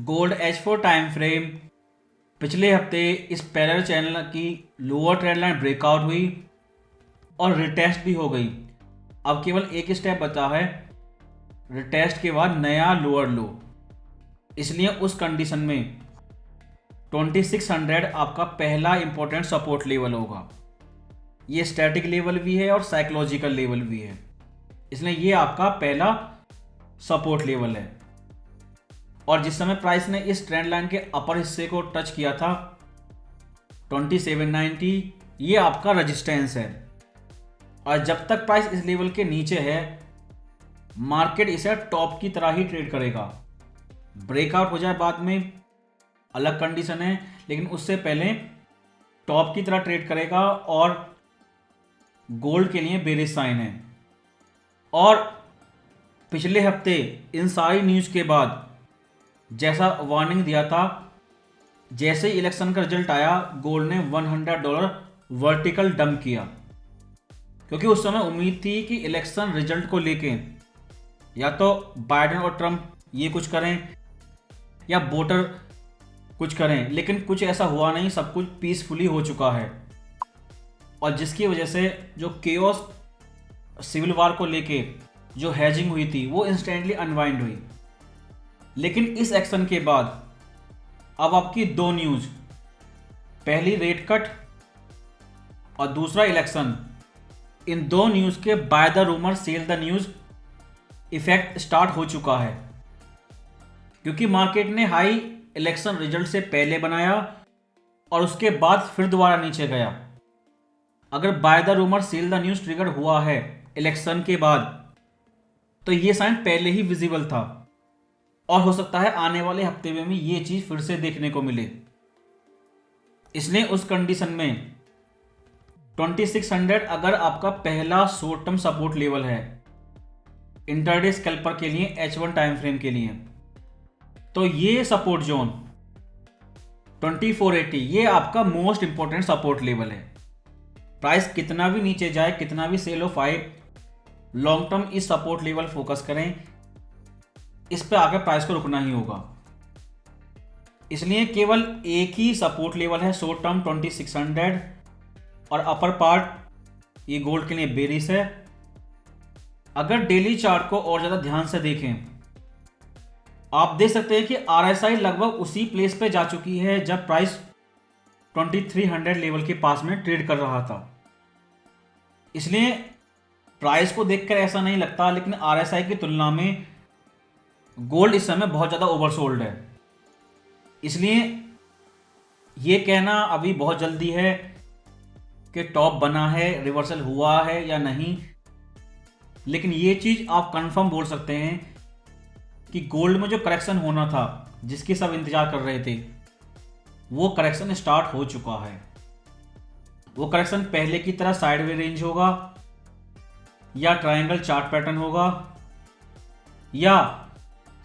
Gold H4 time frame पिछले हफ्ते इस पैरेलल चैनल की लोअर ट्रेंड लाइन ब्रेकआउट हुई और रिटेस्ट भी हो गई। अब केवल एक स्टेप बचा है, रिटेस्ट के बाद नया लोअर लो। इसलिए उस कंडीशन में 2600 आपका पहला इंपॉर्टेंट सपोर्ट लेवल होगा। ये स्टैटिक लेवल भी है और साइकोलॉजिकल लेवल भी है, इसलिए ये आपका पहला सपोर्ट लेवल है। और जिस समय प्राइस ने इस ट्रेंड लाइन के अपर हिस्से को टच किया था 2790, ये आपका रेजिस्टेंस है। और जब तक प्राइस इस लेवल के नीचे है, मार्केट इसे टॉप की तरह ही ट्रेड करेगा। ब्रेकआउट हो जाए बाद में अलग कंडीशन है, लेकिन उससे पहले टॉप की तरह ट्रेड करेगा और गोल्ड के लिए बेरिश साइन है। और पिछले हफ्ते इन सारी न्यूज़ के बाद जैसा वार्निंग दिया था, जैसे ही इलेक्शन का रिजल्ट आया, गोल्ड ने $100 वर्टिकल डंप किया, क्योंकि उस समय उम्मीद थी कि इलेक्शन रिजल्ट को लेके या तो बाइडेन और ट्रंप ये कुछ करें या वोटर कुछ करें, लेकिन कुछ ऐसा हुआ नहीं। सब कुछ पीसफुली हो चुका है, और जिसकी वजह से जो केओस सिविल वार को लेके जो हैजिंग हुई थी वो इंस्टेंटली अनवाइंड हुई। लेकिन इस एक्शन के बाद अब आपकी दो न्यूज़, पहली रेट कट और दूसरा इलेक्शन, इन दो न्यूज़ के by the rumour cell the news effect start हो चुका है, क्योंकि मार्केट ने हाई इलेक्शन रिजल्ट से पहले बनाया और उसके बाद फिर दोबारा नीचे गया। अगर by the rumour cell the news trigger हुआ है इलेक्शन के बाद, तो ये साइन पहले ही विजिबल था, और हो सकता है आने वाले हफ्ते में भी ये चीज़ फिर से देखने को मिले। इसलिए उस कंडीशन में 2600 अगर आपका पहला शॉर्ट टर्म सपोर्ट लेवल है इंटरडे स्कैल्पर के लिए, H1 टाइम फ्रेम के लिए, तो ये सपोर्ट जोन 2480 ये आपका मोस्ट इंपॉर्टेंट सपोर्ट लेवल है। प्राइस कितना भी नीचे जाए, कितना भी सेल ऑफ आए, लॉन्ग टर्म इस सपोर्ट लेवल फोकस करें, इस पे आगे प्राइस को रुकना ही होगा। इसलिए केवल एक ही सपोर्ट लेवल है शॉर्ट टर्म 2600, और अपर पार्ट ये गोल्ड के लिए बेरिश है। अगर डेली चार्ट को और ज़्यादा ध्यान से देखें, आप देख सकते हैं कि RSI लगभग उसी प्लेस पे जा चुकी है जब प्राइस 2300 लेवल के पास में ट्रेड कर रहा था। इसलिए प्राइस को देखकर ऐसा नहीं लगता, लेकिन RSI की तुलना में गोल्ड इस समय बहुत ज़्यादा ओवरसोल्ड है। इसलिए ये कहना अभी बहुत जल्दी है कि टॉप बना है, रिवर्सल हुआ है या नहीं, लेकिन ये चीज़ आप कंफर्म बोल सकते हैं कि गोल्ड में जो करेक्शन होना था, जिसकी सब इंतजार कर रहे थे, वो करेक्शन स्टार्ट हो चुका है। वो करेक्शन पहले की तरह साइडवे रेंज होगा, या ट्रायंगल चार्ट पैटर्न होगा, या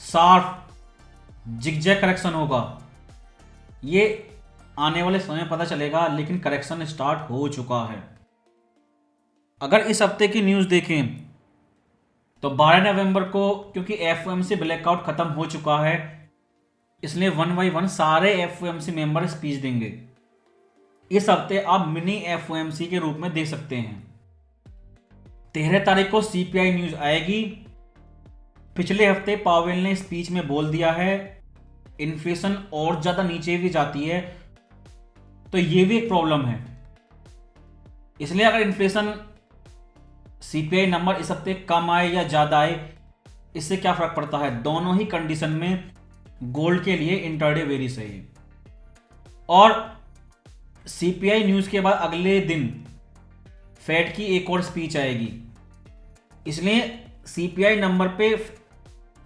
शार्प जिगजैग करेक्शन होगा, ये आने वाले समय पता चलेगा, लेकिन करेक्शन स्टार्ट हो चुका है। अगर इस हफ्ते की न्यूज़ देखें तो 12 नवंबर को, क्योंकि FOMC ब्लैकआउट खत्म हो चुका है, इसलिए 1 बाय 1 सारे FOMC मेंबर स्पीच देंगे। इस हफ्ते आप मिनी FOMC के रूप में देख सकते हैं। 13 तारीख को CPI न्यूज़ आएगी। पिछले हफ्ते पावेल ने स्पीच में बोल दिया है, इन्फ्लेशन और ज़्यादा नीचे भी जाती है तो ये भी एक प्रॉब्लम है। इसलिए अगर इन्फ्लेशन CPI नंबर इस हफ्ते कम आए या ज़्यादा आए, इससे क्या फ़र्क पड़ता है? दोनों ही कंडीशन में गोल्ड के लिए इंटरडे वेरी सही है। और CPI न्यूज़ के बाद अगले दिन फेड की एक और स्पीच आएगी, इसलिए CPI नंबर पे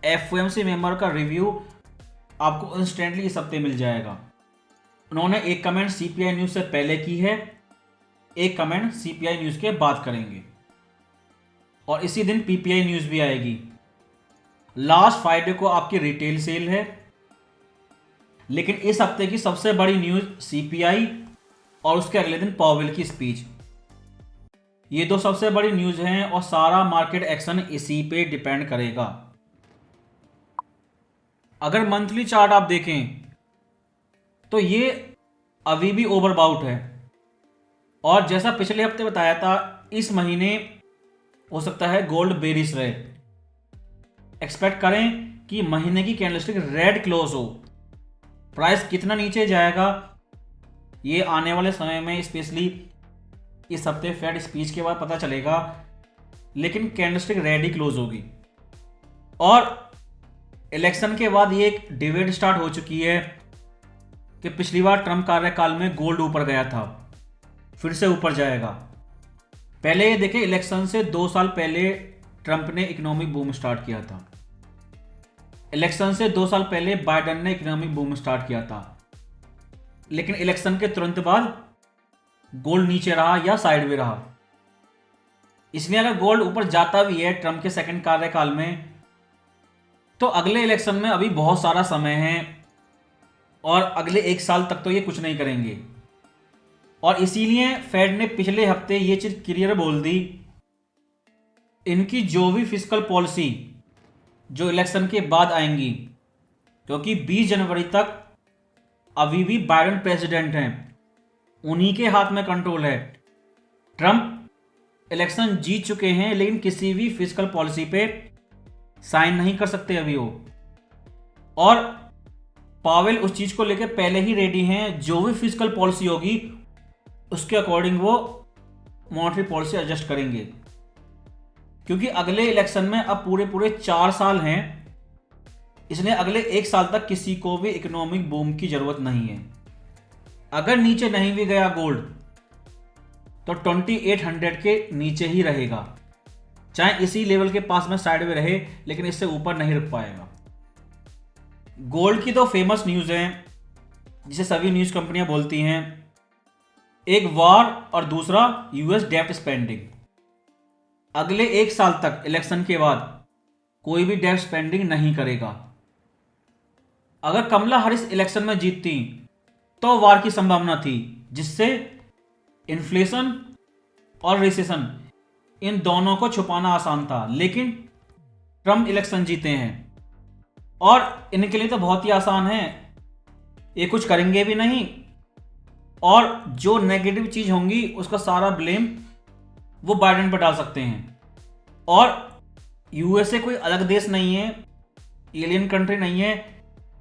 FOMC मेंबर का रिव्यू आपको इंस्टेंटली इस हफ्ते मिल जाएगा। उन्होंने एक कमेंट CPI न्यूज़ से पहले की है, एक कमेंट CPI न्यूज़ के बाद करेंगे, और इसी दिन PPI न्यूज़ भी आएगी। लास्ट फ्राइडे को आपकी रिटेल सेल है, लेकिन इस हफ्ते की सबसे बड़ी न्यूज़ CPI और उसके अगले दिन पावेल की स्पीच। ये दो सबसे बड़ी न्यूज़ हैं और सारा मार्केट एक्शन इसी पे डिपेंड करेगा। अगर मंथली चार्ट आप देखें तो ये अभी भी ओवरबाउट है, और जैसा पिछले हफ्ते बताया था, इस महीने हो सकता है गोल्ड बेरिश रहे। एक्सपेक्ट करें कि महीने की कैंडलस्टिक रेड क्लोज हो। प्राइस कितना नीचे जाएगा ये आने वाले समय में, स्पेशली इस हफ्ते फेड स्पीच के बाद पता चलेगा, लेकिन कैंडलस्टिक रेड ही क्लोज होगी। और इलेक्शन के बाद ये एक डिबेट स्टार्ट हो चुकी है कि पिछली बार ट्रम्प कार्यकाल में गोल्ड ऊपर गया था, फिर से ऊपर जाएगा। पहले ये देखें, इलेक्शन से 2 साल पहले ट्रम्प ने इकोनॉमिक बूम स्टार्ट किया था। इलेक्शन से 2 साल पहले बाइडेन ने इकोनॉमिक बूम स्टार्ट किया था, लेकिन इलेक्शन के तुरंत बाद गोल्ड नीचे रहा या साइड में रहा। इसलिए अगर गोल्ड ऊपर जाता भी है ट्रम्प के सेकंड कार्यकाल में, तो अगले इलेक्शन में अभी बहुत सारा समय है, और अगले 1 साल तक तो ये कुछ नहीं करेंगे। और इसीलिए फेड ने पिछले हफ्ते ये चीज क्लियर बोल दी, इनकी जो भी फिस्कल पॉलिसी जो इलेक्शन के बाद आएंगी, क्योंकि 20 जनवरी तक अभी भी बाइडेन प्रेसिडेंट हैं, उन्हीं के हाथ में कंट्रोल है। ट्रम्प इलेक्शन जीत चुके हैं, लेकिन किसी भी फिस्कल पॉलिसी पे साइन नहीं कर सकते अभी वो। और पावेल उस चीज को लेकर पहले ही रेडी हैं, जो भी फिस्कल पॉलिसी होगी उसके अकॉर्डिंग वो मॉनेटरी पॉलिसी एडजस्ट करेंगे, क्योंकि अगले इलेक्शन में अब पूरे 4 साल हैं, इसलिए अगले 1 साल तक किसी को भी इकोनॉमिक बूम की जरूरत नहीं है। अगर नीचे नहीं भी गया गोल्ड तो 2800 के नीचे ही रहेगा, चाहे इसी लेवल के पास में साइड में रहे, लेकिन इससे ऊपर नहीं रुक पाएगा। गोल्ड की तो फेमस न्यूज है, जिसे सभी न्यूज कंपनियां बोलती हैं, एक वॉर और दूसरा यूएस डेब्ट स्पेंडिंग। अगले 1 साल तक इलेक्शन के बाद कोई भी डेब्ट स्पेंडिंग नहीं करेगा। अगर कमला हैरिस इलेक्शन में जीतती तो वॉर की संभावना थी, जिससे इन्फ्लेशन और रिसेशन इन दोनों को छुपाना आसान था, लेकिन ट्रम्प इलेक्शन जीते हैं और इनके लिए तो बहुत ही आसान है, ये कुछ करेंगे भी नहीं, और जो नेगेटिव चीज होंगी उसका सारा ब्लेम वो बाइडेन पर डाल सकते हैं। और यूएसए कोई अलग देश नहीं है, एलियन कंट्री नहीं है,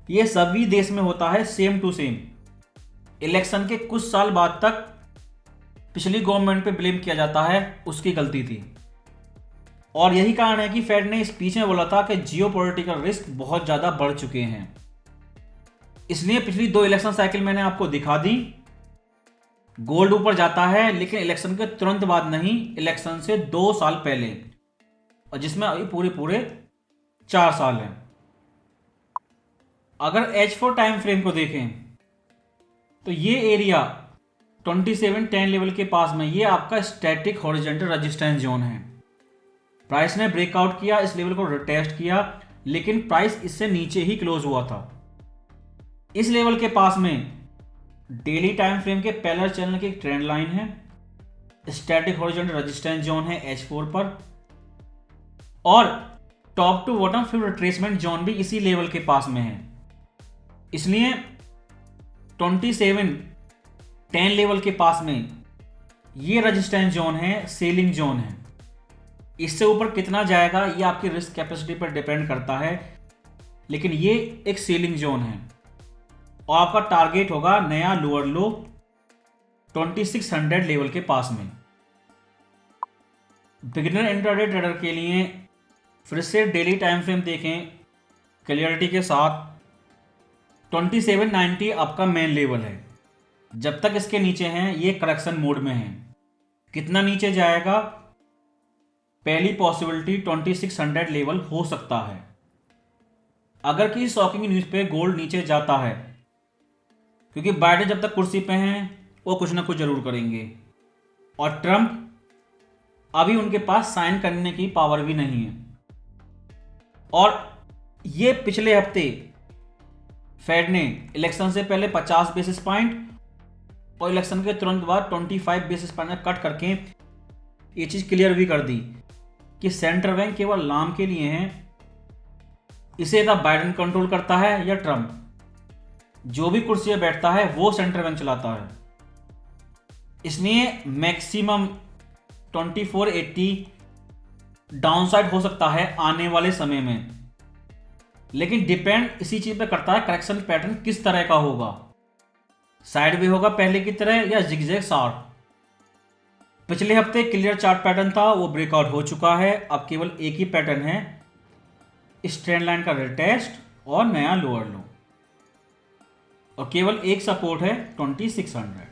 ये सभी देश में होता है सेम टू सेम। इलेक्शन के कुछ साल बाद तक पिछली गवर्नमेंट पे ब्लेम किया जाता है, उसकी गलती थी। और यही कारण है कि फेड ने स्पीच में बोला था कि जियोपॉलिटिकल रिस्क बहुत ज्यादा बढ़ चुके हैं। इसलिए पिछली 2 इलेक्शन साइकिल मैंने आपको दिखा दी, गोल्ड ऊपर जाता है, लेकिन इलेक्शन के तुरंत बाद नहीं, इलेक्शन से 2 साल पहले, और जिसमें अभी पूरे 4 साल हैं। अगर H4 टाइम फ्रेम को देखें तो ये एरिया 2710 लेवल के पास में, ये आपका स्टैटिक हॉरिजॉन्टल रेजिस्टेंस जोन है। प्राइस ने ब्रेकआउट किया, इस लेवल को रिटेस्ट किया, लेकिन प्राइस इससे नीचे ही क्लोज हुआ था। इस लेवल के पास में डेली टाइम फ्रेम के पैरेलल चैनल की एक ट्रेंड लाइन है, स्टैटिक हॉरिजॉन्टल रेजिस्टेंस जोन है H4 पर, और टॉप टू बॉटम फिर रिट्रेसमेंट जोन भी इसी लेवल के पास में है। इसलिए 2710 लेवल के पास में ये रेजिस्टेंस जोन है, सेलिंग जोन है। इससे ऊपर कितना जाएगा ये आपकी रिस्क कैपेसिटी पर डिपेंड करता है, लेकिन ये एक सेलिंग जोन है, और आपका टारगेट होगा नया लोअर लो 2600 लेवल के पास में। बिगिनर इंट्राडे ट्रेडर के लिए फिर से डेली टाइम फ्रेम देखें क्लियरिटी के साथ। 2790 आपका मेन लेवल है, जब तक इसके नीचे हैं ये करेक्शन मोड में है। कितना नीचे जाएगा, पहली पॉसिबिलिटी 2600 लेवल हो सकता है। अगर किसी शॉकिंग न्यूज पे गोल्ड नीचे जाता है, क्योंकि बाइडेन जब तक कुर्सी पे हैं वो कुछ ना कुछ जरूर करेंगे, और ट्रम्प अभी उनके पास साइन करने की पावर भी नहीं है। और ये पिछले हफ्ते फेड ने इलेक्शन से पहले 50 बेसिस पॉइंट और इलेक्शन के तुरंत बाद 25 बेसिस पॉइंट कट करके ये चीज क्लियर भी कर दी कि सेंट्रल बैंक केवल नाम के लिए हैं, इसे द बाइडेन कंट्रोल करता है या ट्रम्प। जो भी कुर्सी पे बैठता है वो सेंट्रल बैंक चलाता है। इसलिए मैक्सिमम 2480 डाउनसाइड हो सकता है आने वाले समय में, लेकिन डिपेंड इसी चीज पे करता है करेक्शन पैटर्न किस तरह का होगा। साइडवे होगा पहले की तरह या जिगजैग शार्प। पिछले हफ्ते क्लियर चार्ट पैटर्न था, वो ब्रेकआउट हो चुका है। अब केवल एक ही पैटर्न है, इस ट्रेंड लाइन का रिटेस्ट और नया लोअर लो, और केवल एक सपोर्ट है 2600।